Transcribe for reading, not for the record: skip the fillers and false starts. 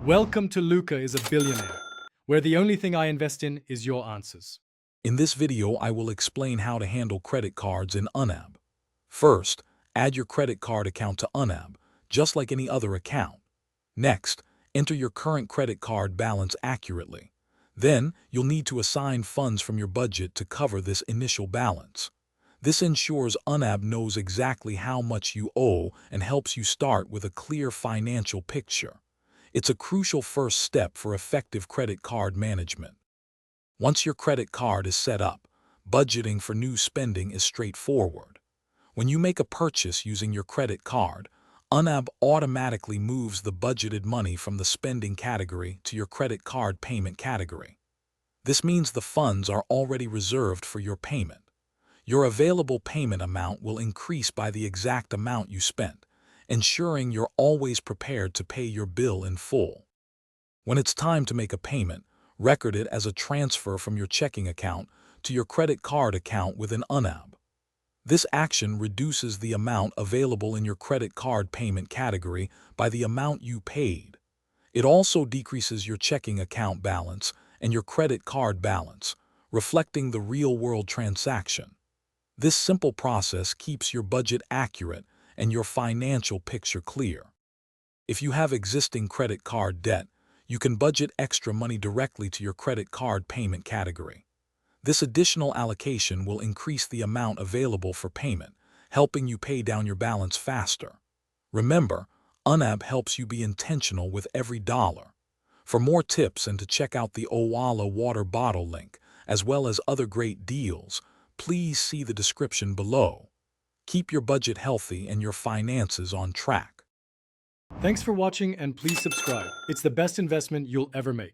Welcome to Luca is a Billionaire, where the only thing I invest in is your answers. In this video, I will explain how to handle credit cards in YNAB. First, add your credit card account to YNAB, just like any other account. Next, enter your current credit card balance accurately. Then, you'll need to assign funds from your budget to cover this initial balance. This ensures YNAB knows exactly how much you owe and helps you start with a clear financial picture. It's a crucial first step for effective credit card management. Once your credit card is set up, budgeting for new spending is straightforward. When you make a purchase using your credit card, YNAB automatically moves the budgeted money from the spending category to your credit card payment category. This means the funds are already reserved for your payment. Your available payment amount will increase by the exact amount you spent, ensuring you're always prepared to pay your bill in full. When it's time to make a payment, record it as a transfer from your checking account to your credit card account within YNAB. This action reduces the amount available in your credit card payment category by the amount you paid. It also decreases your checking account balance and your credit card balance, reflecting the real-world transaction. This simple process keeps your budget accurate and your financial picture clear. If you have existing credit card debt, you can budget extra money directly to your credit card payment category. This additional allocation will increase the amount available for payment, helping you pay down your balance faster. Remember, YNAB helps you be intentional with every dollar. For more tips and to check out the Owala water bottle link, as well as other great deals, please see the description below. Keep your budget healthy and your finances on track. Thanks for watching and please subscribe. It's the best investment you'll ever make.